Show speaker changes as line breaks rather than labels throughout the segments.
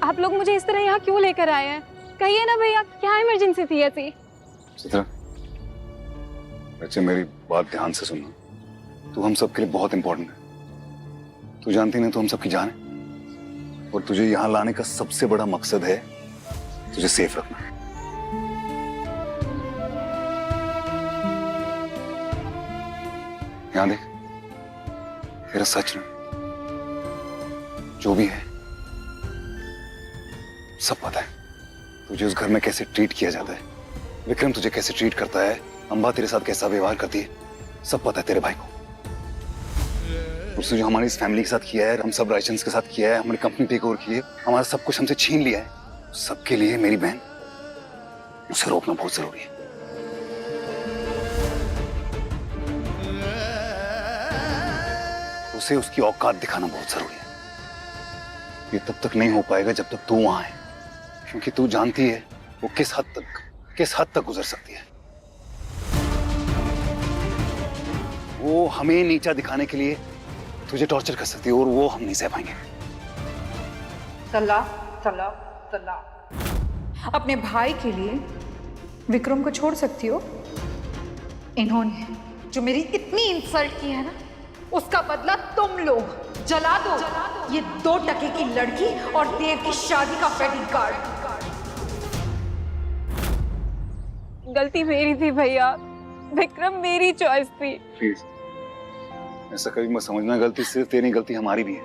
आप लोग मुझे इस तरह यहाँ क्यों लेकर आए हैं? कहिए ना भैया, क्या इमरजेंसी थी ऐसी?
चित्रा, बच्चे मेरी बात ध्यान से सुनना। तू हम सबके लिए बहुत इंपॉर्टेंट है। तू जानती नहीं, तू हम सबकी जान है। और तुझे यहाँ लाने का सबसे बड़ा मकसद है तुझे सेफ रखना। यहाँ देख, तेरा सच में जो भी है सब पता है। तुझे उस घर में कैसे ट्रीट किया जाता है, विक्रम तुझे कैसे ट्रीट करता है, अंबा तेरे साथ कैसा व्यवहार करती है, सब पता है तेरे भाई को। उसने जो हमारी इस फैमिली के साथ किया है, हम सब राइशंस के साथ किया है, हमारी कंपनी टेक ओवर की है, हमारा सब कुछ हमसे छीन लिया है, सबके लिए मेरी बहन, उसे रोकना बहुत जरूरी है। उसे उसकी औकात दिखाना बहुत जरूरी है। ये तब तक नहीं हो पाएगा जब तक तू वहां है, क्योंकि तू जानती है वो किस हद तक गुजर सकती है। वो हमें नीचा दिखाने के लिए तुझे टॉर्चर कर सकती है, और वो हम नहीं सह पाएंगे।
अपने भाई के लिए विक्रम को छोड़ सकती हो? इन्होंने जो मेरी इतनी इंसल्ट की है ना, उसका बदला तुम लोग जला दो। ये 2 टके की लड़की और देव की शादी का वेडिंग कार्ड।
गलती मेरी थी भैया, विक्रम मेरी चॉइस थी।
प्लीज ऐसा कभी मत समझना, गलती सिर्फ तेरी, गलती हमारी भी है।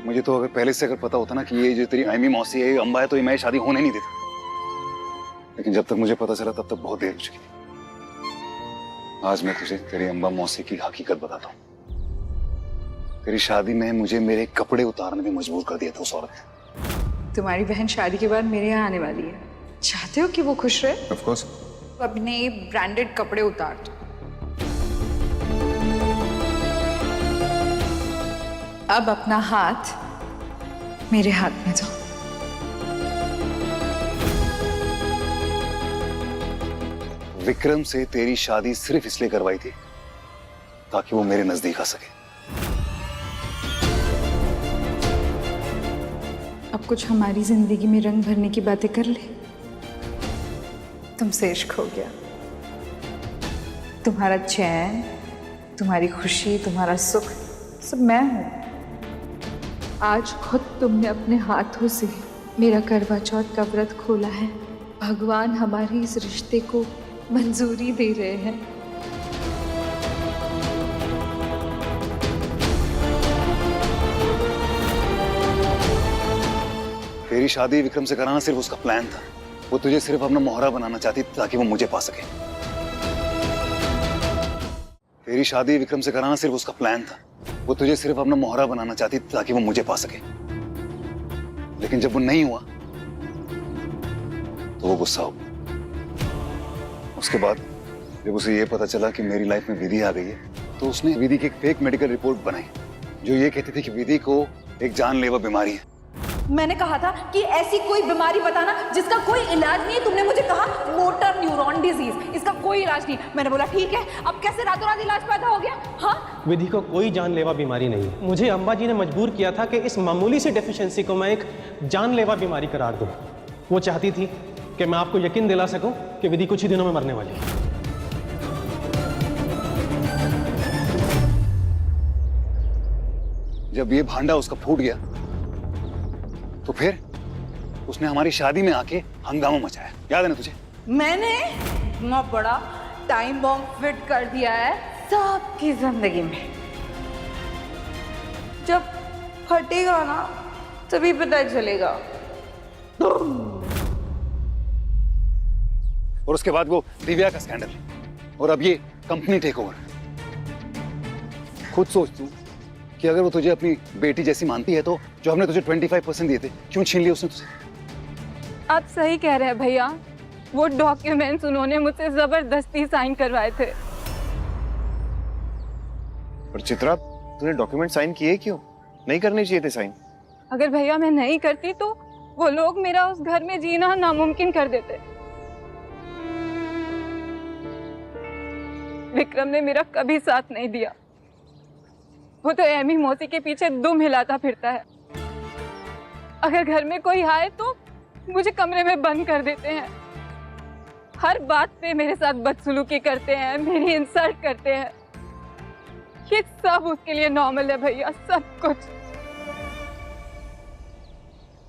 मुझे तो अगर पहले से अगर पता होता ना कि ये जो तेरी आयमी मौसी है, अंबा है, तो ये मैं शादी होने नहीं देता। लेकिन जब तक मुझे पता चला तब तक बहुत देर हो चुकी थी। आज मैं तुझे तेरी अंबा मौसी की हकीकत बताता हूँ। तेरी शादी में मुझे मेरे कपड़े उतारने में मजबूर कर दिया था उस औरत ने।
तुम्हारी बहन शादी के बाद मेरे यहाँ आने वाली है। चाहते हो कि वो खुश रहे?
Of course.
अपने ब्रांडेड कपड़े उतार दो। अब अपना हाथ मेरे हाथ में दो।
विक्रम से तेरी शादी सिर्फ इसलिए करवाई थी ताकि वो मेरे नजदीक आ सके।
अब कुछ हमारी जिंदगी में रंग भरने की बातें कर ले। तुमसे इश्क हो गया। तुम्हारा चैन, तुम्हारी खुशी, तुम्हारा सुख सब मैं हूं। आज खुद तुमने अपने हाथों से मेरा करवा चौथ का व्रत खोला है। भगवान हमारे इस रिश्ते को मंजूरी दे रहे हैं।
तेरी शादी विक्रम से कराना सिर्फ उसका प्लान था। वो तुझे सिर्फ अपना मोहरा बनाना चाहती थी ताकि वो मुझे पा सके। तेरी शादी विक्रम से कराना सिर्फ उसका प्लान था। वो तुझे सिर्फ अपना मोहरा बनाना चाहती थी ताकि वो मुझे पा सके। लेकिन जब वो नहीं हुआ तो वो गुस्सा हो गया। उसके बाद जब उसे ये पता चला कि मेरी लाइफ में विधि आ गई है, तो उसने विधि की एक फेक मेडिकल रिपोर्ट बनाई जो ये कहती थी कि विधि को एक जानलेवा बीमारी है।
मैंने कहा था कि ऐसी कोई बीमारी बताना जिसका कोई इलाज नहीं है। तुमने मुझे कहा मोटर न्यूरॉन डिजीज, इसका कोई इलाज नहीं। मैंने बोला ठीक है। अब कैसे रातों रात इलाज पैदा हो गया? हाँ,
विधि को कोई जानलेवा बीमारी नहीं है। मुझे अंबा जी ने मजबूर किया था कि इस मामूली सी डेफिशिएंसी को मैं एक जानलेवा बीमारी करार दूं। वो चाहती थी कि मैं आपको यकीन दिला सकूं कि विधि कुछ ही दिनों में मरने वाली है।
जब ये भांडा उसका फूट गया तो फिर उसने हमारी शादी में आके हंगामा मचाया। याद है ना तुझे?
मैंने इतना बड़ा टाइम बॉम्ब फिट कर दिया है सबकी जिंदगी में। जब फटेगा ना तभी पता चलेगा।
और उसके बाद वो दिव्या का स्कैंडल, और अब ये कंपनी टेक ओवर। खुद सोच तू कि अगर वो तुझे अपनी बेटी जैसी मानती है तो जो हमने तुझे 25% दिए थे क्यों छीन लिए उसने तुझे?
आप सही कह रहे हैं भैया, वो डॉक्यूमेंट्स उन्होंने मुझसे जबरदस्ती साइन करवाए थे।
पर चित्रा, तूने डॉक्यूमेंट साइन किए क्यों? नहीं करने चाहिए थे साइन।
अगर भैया मैं नहीं करती तो वो लोग मेरा उस घर में जीना नामुमकिन कर देते। विक्रम ने मेरा कभी साथ नहीं दिया। वो तो एमी मौसी के पीछे दुम हिलाता फिरता है। अगर घर में कोई आए तो मुझे कमरे में बंद कर देते हैं, हर बात पे मेरे साथ बदसलूकी करते हैं, मेरी इंसल्ट करते हैं। ये सब उसके लिए नॉर्मल है भैया, सब कुछ।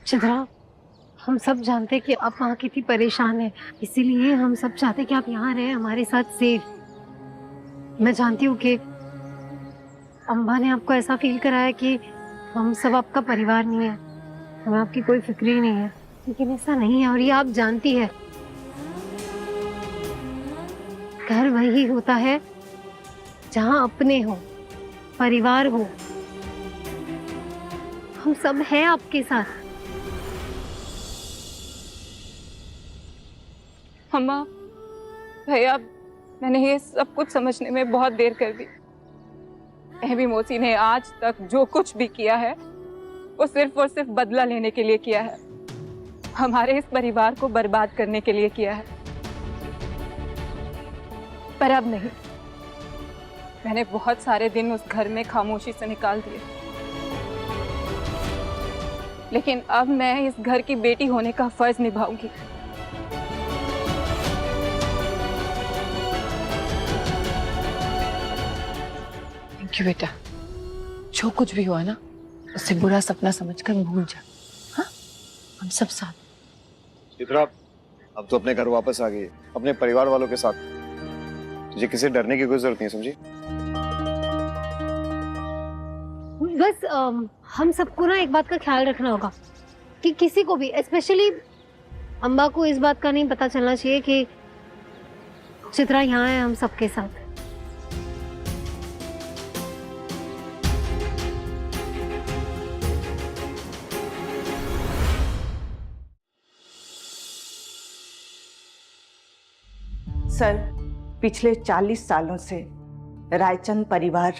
चित्रा, हम सब जानते हैं कि आप वहाँ कितनी परेशान है, इसीलिए हम सब चाहते हैं कि आप यहाँ रहें हमारे साथ सेफ। मैं जानती हूँ कि अम्बा ने आपको ऐसा फील कराया कि हम सब आपका परिवार नहीं है, हमें आपकी कोई फिक्र ही नहीं है, लेकिन ऐसा नहीं है और ये आप जानती है। घर वही होता है जहाँ अपने हो, परिवार हो। हम सब हैं आपके साथ।
अम्मा, भैया, मैंने ये सब कुछ समझने में बहुत देर कर दी। एहबी मौसी ने आज तक जो कुछ भी किया है वो सिर्फ और सिर्फ बदला लेने के लिए किया है, हमारे इस परिवार को बर्बाद करने के लिए किया है। पर अब नहीं, मैंने बहुत सारे दिन उस घर में खामोशी से निकाल दिए, लेकिन अब मैं इस घर की बेटी होने का फर्ज निभाऊंगी।
थैंक यू बेटा, जो कुछ भी हुआ ना उसे बुरा सपना समझकर भूल जा। हाँ, हम सब साथ।
चित्रा, अब तो अपने घर वापस आ गई, अपने परिवार वालों के साथ। तुझे किसी डरने की कोई जरूरत नहीं, समझी?
बस हम सबको ना एक बात का ख्याल रखना होगा कि किसी को भी, स्पेशली अम्बा को, इस बात का नहीं पता चलना चाहिए कि चित्रा यहाँ है हम सबके साथ।
सर, पिछले 40 सालों से रायचंद परिवार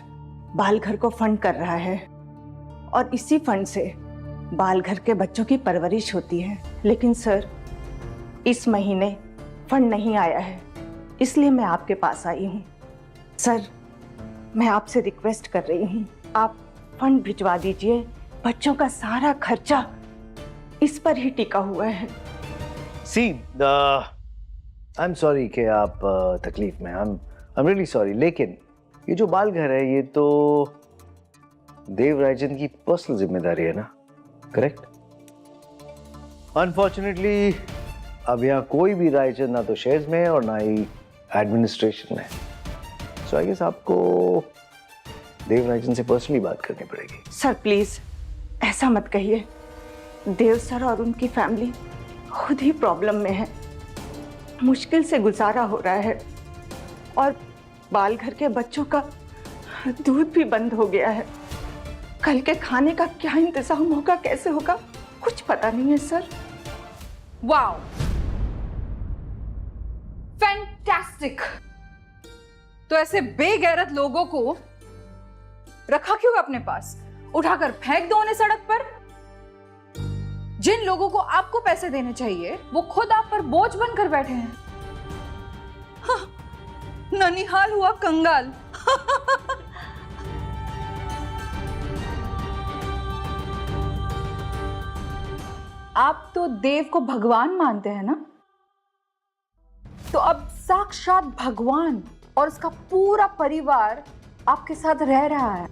बालघर को फंड कर रहा है और इसी फंड से बालघर के बच्चों की परवरिश होती है। लेकिन सर, इस महीने फंड नहीं आया है, इसलिए मैं आपके पास आई हूँ। सर, मैं आपसे रिक्वेस्ट कर रही हूँ, आप फंड भिजवा दीजिए। बच्चों का सारा खर्चा इस पर ही टिका हुआ है।
सी, आई एम सॉरी कि आप तकलीफ में, आई एम रियली सॉरी, लेकिन ये जो बाल घर है ये तो देव रायचंद की पर्सनल जिम्मेदारी है ना, करेक्ट? अनफॉर्चुनेटली अब यहाँ कोई भी रायचंद ना तो शेयर्स में है और ना ही एडमिनिस्ट्रेशन में, सो आई गेस आपको देव रायचंद से पर्सनली बात करनी पड़ेगी।
सर प्लीज ऐसा मत कहिए, देव सर और उनकी फैमिली खुद ही प्रॉब्लम में है, मुश्किल से गुजारा हो रहा है और बालघर के बच्चों का दूध भी बंद हो गया है। कल के खाने का क्या इंतजाम होगा, कैसे होगा, कुछ पता नहीं है सर।
Wow, fantastic. तो ऐसे बेगैरत लोगों को रखा क्यों अपने पास? उठाकर फेंक दो उन्हें सड़क पर। जिन लोगों को आपको पैसे देने चाहिए वो खुद आप पर बोझ बनकर बैठे हैं। हाँ, ननिहाल हुआ कंगाल। आप तो देव को भगवान मानते हैं ना, तो अब साक्षात भगवान और उसका पूरा परिवार आपके साथ रह रहा है,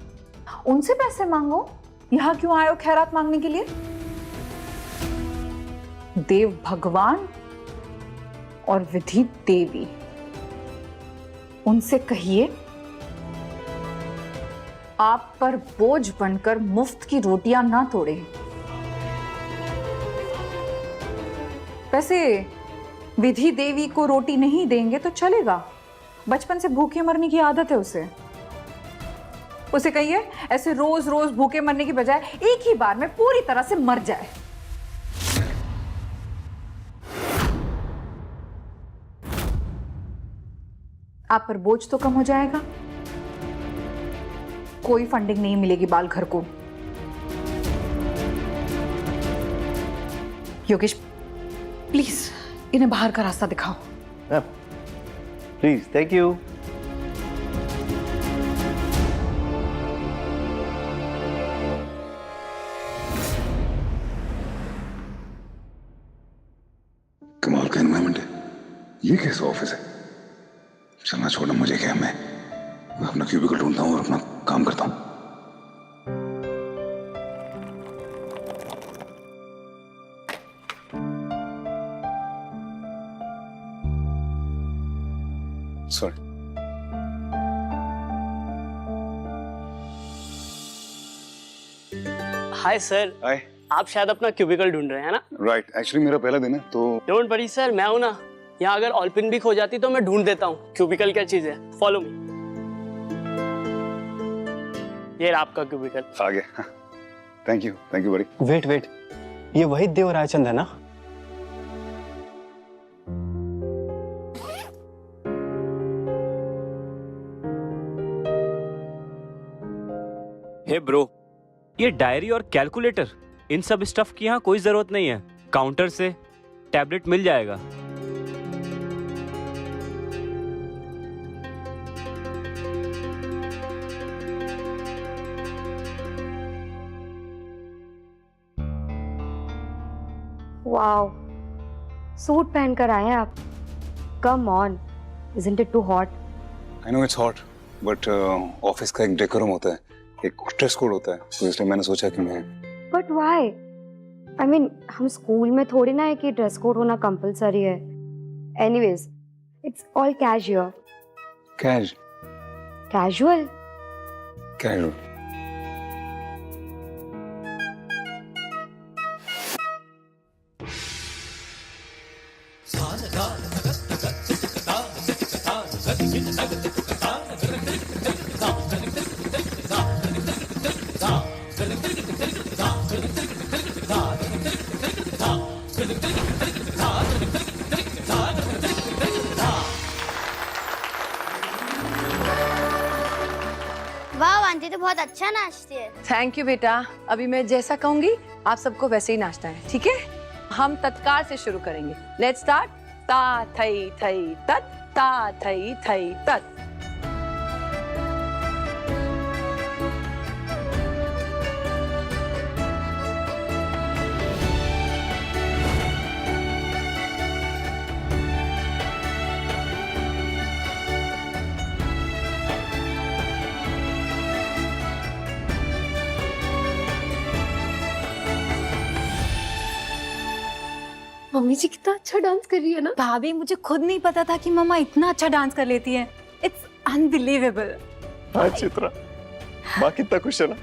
उनसे पैसे मांगो। यहां क्यों आए हो खैरात मांगने के लिए? देव भगवान और विधि देवी, उनसे कहिए आप पर बोझ बनकर मुफ्त की रोटियां ना तोड़े। वैसे विधि देवी को रोटी नहीं देंगे तो चलेगा, बचपन से भूखे मरने की आदत है उसे। उसे कहिए ऐसे रोज रोज भूखे मरने की बजाय एक ही बार में पूरी तरह से मर जाए। आप पर बोझ तो कम हो जाएगा, कोई फंडिंग नहीं मिलेगी बालघर को। योगेश प्लीज इन्हें बाहर का रास्ता दिखाओ।
Please, thank you.
कमाल का एनवायरमेंट है। ये कैसा ऑफिस है? चलना छोड़ना मुझे क्या है, मैं अपना क्यूबिकल ढूंढता हूँ और अपना काम करता हूँ। सॉरी।
Hi sir.
हाय।
आप शायद अपना क्यूबिकल ढूंढ रहे हैं ना?
राइट, एक्चुअली मेरा पहला दिन है तो।
डोंट वरी सर, मैं हूं ना। यहाँ अगर ऑलपिन भी खो जाती तो मैं ढूंढ देता हूँ। क्यूबिकल क्या चीज है, फॉलो मी। ये रहा आपका क्यूबिकल।
आ गया। थैंक यू बड़ी।
वेट, ये वही देव रायचंद है ना?
हे ब्रो, ये डायरी और कैलकुलेटर, इन सब स्टफ की यहाँ कोई जरूरत नहीं है। काउंटर से टैबलेट मिल जाएगा।
वाओ, सूट पहन कर आए हैं आप। Come on, isn't it too hot?
I know it's hot, but office का एक डेकोरम होता है, एक ड्रेस कोड होता है, तो इसलिए मैंने सोचा कि मैं।
But why? आई मीन, हम स्कूल में थोड़ी ना है कि ड्रेस कोड होना कंपलसरी है। Anyways, it's all casual. Casual?
Casual.
वाह आंटी तो बहुत अच्छा नाचती है।
थैंक यू बेटा। अभी मैं जैसा कहूंगी आप सबको वैसे ही नाचना है, ठीक है? हम तत्काल से शुरू करेंगे। Let's start. ता थई थई तत, ता थई थई तत।
मम्मी जी कितना अच्छा डांस कर रही है ना।
भाभी, मुझे खुद नहीं पता था कि मम्मा इतना अच्छा डांस कर लेती है। It's unbelievable.
हाँ चित्रा, माँ कितना खुश है ना।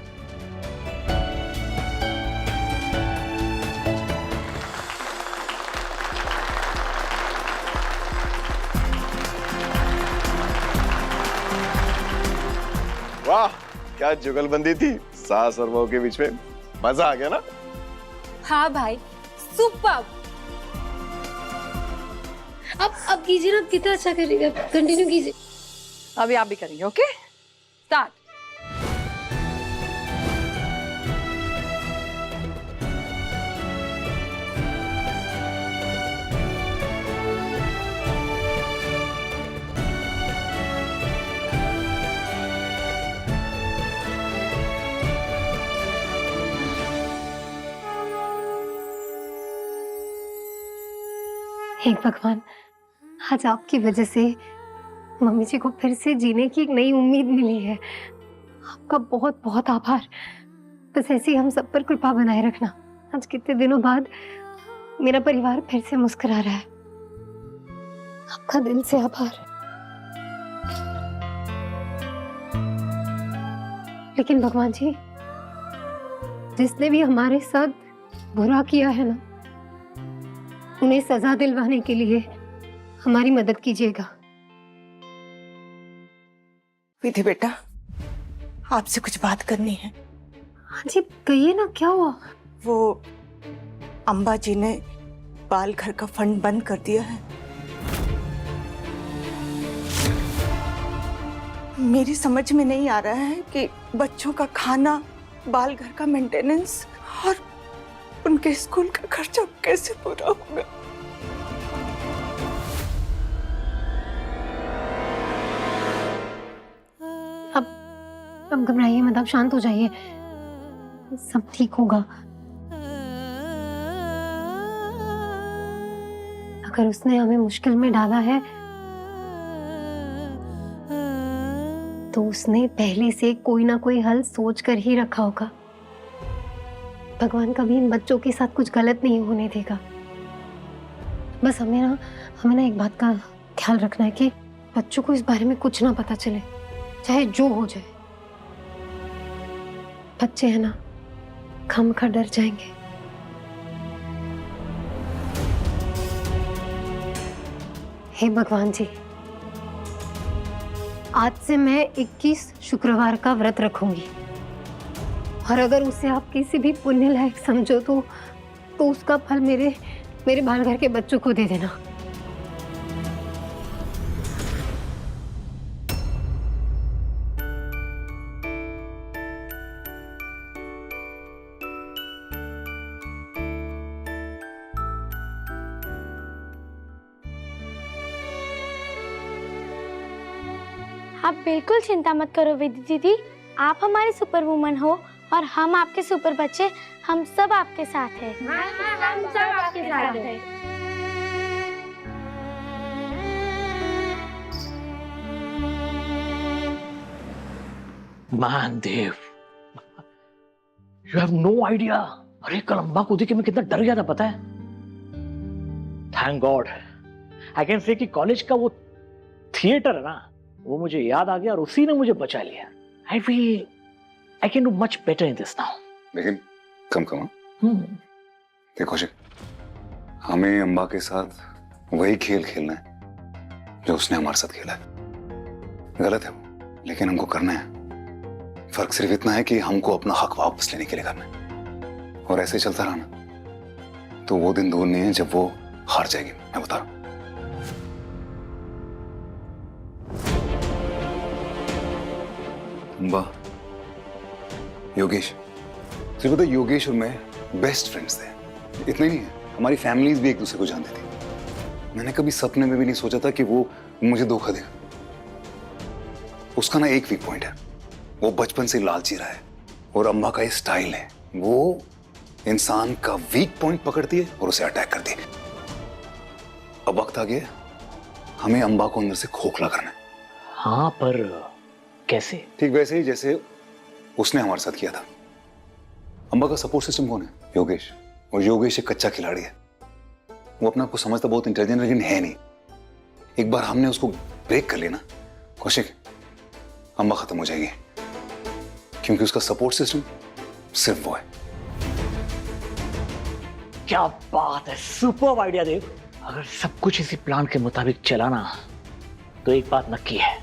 वाह, क्या जुगलबंदी थी सास और बहू के बीच में। मजा आ गया ना?
हाँ भाई, सुपर्ब।
अब कीजिए ना, कितना अच्छा करेगा। कंटिन्यू कीजिए।
अभी आप भी करेंगे, ओके? स्टार्ट।
हे भगवान, आज आपकी वजह से मम्मी जी को फिर से जीने की एक नई उम्मीद मिली है। आपका बहुत बहुत आभार। बस ऐसे ही हम सब पर कृपा बनाए रखना। आज कितने दिनों बाद मेरा परिवार फिर से मुस्कुरा रहा है। आपका दिल से आभार। लेकिन भगवान जी, जिसने भी हमारे साथ बुरा किया है ना, उन्हें सजा दिलवाने के लिए हमारी मदद कीजिएगा।
विधि बेटा, आपसे कुछ बात करनी है।
हाँ जी, कहिए ना, क्या हुआ?
वो अम्बा जी ने बाल घर का फंड बंद कर दिया है। मेरी समझ में नहीं आ रहा है कि बच्चों का खाना, बाल घर का मेंटेनेंस और उनके स्कूल का खर्चा कैसे पूरा होगा।
अब घबराइए मत, आप शांत हो जाइए। सब ठीक होगा। अगर उसने हमें मुश्किल में डाला है तो उसने पहले से कोई ना कोई हल सोच कर ही रखा होगा। भगवान कभी इन बच्चों के साथ कुछ गलत नहीं होने देगा। बस हमें ना एक बात का ख्याल रखना है कि बच्चों को इस बारे में कुछ ना पता चले, चाहे जो हो जाए। बच्चे हैं ना, खामखा डर जाएंगे। हे भगवान जी, आज से मैं 21 शुक्रवार का व्रत रखूंगी और अगर उसे आप किसी भी पुण्य लायक समझो तो उसका फल मेरे बाल घर के बच्चों को दे देना।
आप बिल्कुल चिंता मत करो विधि दीदी, आप हमारी सुपर वुमन हो और हम आपके सुपर बच्चे, हम सब आपके साथ हैं। हम सब आपके साथ हैं।
Man, Dev, you have no idea. अरे कल अम्बा को देख के मैं कितना डर गया था पता है? Thank God, I can say कि कॉलेज का वो थिएटर है ना, वो मुझे याद आ गया और उसी ने मुझे बचा लिया। I feel I can do much better in this now.
लेकिन कम देखो जी, हमें अम्बा के साथ वही खेल खेलना है जो उसने हमारे साथ खेला है। गलत है वो, लेकिन हमको करना है। फर्क सिर्फ इतना है कि हमको अपना हक वापस लेने के लिए करना है। और ऐसे चलता रहा ना तो वो दिन दूर नहीं है जब वो हार जाएगी। मैं बता रहा हूं। अम्बा, योगेश, तुझे पता है योगेश और मैं बेस्ट फ्रेंड्स थे। इतना ही नहीं है, हमारी फैमिलीज भी एक दूसरे को जानती थी। मैंने कभी सपने में भी नहीं सोचा था कि वो मुझे धोखा देगा। उसका ना एक वीक पॉइंट है, वो बचपन से लालची रहा है और अम्बा का ये स्टाइल है, वो इंसान का वीक पॉइंट पकड़ती है और उसे अटैक करती है। अब वक्त आ गया, हमें अम्बा को अंदर से खोखला करना है।
हाँ, पर कैसे?
ठीक वैसे ही जैसे उसने हमारे साथ किया था। अम्बा का सपोर्ट सिस्टम कौन है? योगेश। और योगेश एक कच्चा खिलाड़ी है। वो अपने आप को समझता बहुत इंटेलिजेंट लेकिन है नहीं। एक बार हमने उसको ब्रेक कर लिया ना कौशिक, अम्बा खत्म हो जाएगी, क्योंकि उसका सपोर्ट सिस्टम सिर्फ वो है।
क्या बात है, सुपर आइडिया देव। अगर सब कुछ इसी प्लान के मुताबिक चला ना तो एक बात नक्की है,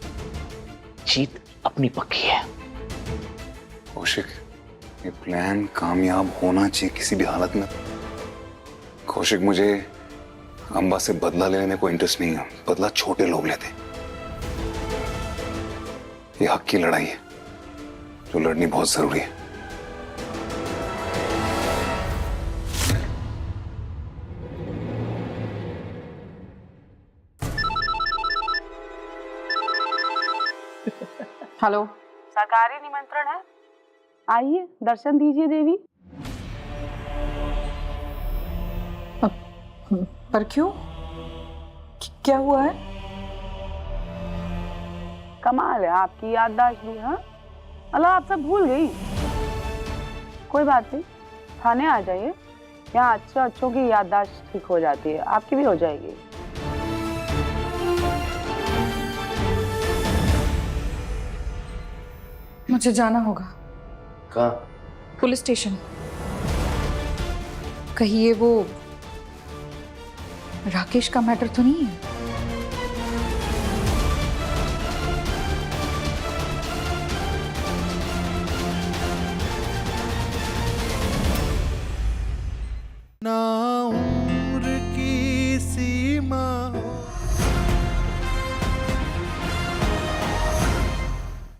जीत अपनी पक्की है।
कौशिक, ये प्लान कामयाब होना चाहिए किसी भी हालत में। कौशिक, मुझे अम्बा से बदला लेने में कोई इंटरेस्ट नहीं है। बदला छोटे लोग लेते हैं। ये हक की लड़ाई है जो लड़नी बहुत जरूरी है।
हेलो, सरकारी निमंत्रण है, आइए दर्शन दीजिए देवी।
पर क्यों? क्या हुआ है?
कमाल है आपकी याददाश्त भी। हाँ, अल्लाह आप सब भूल गई। कोई बात नहीं, थाने आ जाइए, यहाँ अच्छों की याददाश्त ठीक हो जाती है, आपकी भी हो जाएगी।
मुझे जाना होगा।
कहाँ?
Police station. कहीं ये वो राकेश का मैटर तो नहीं है?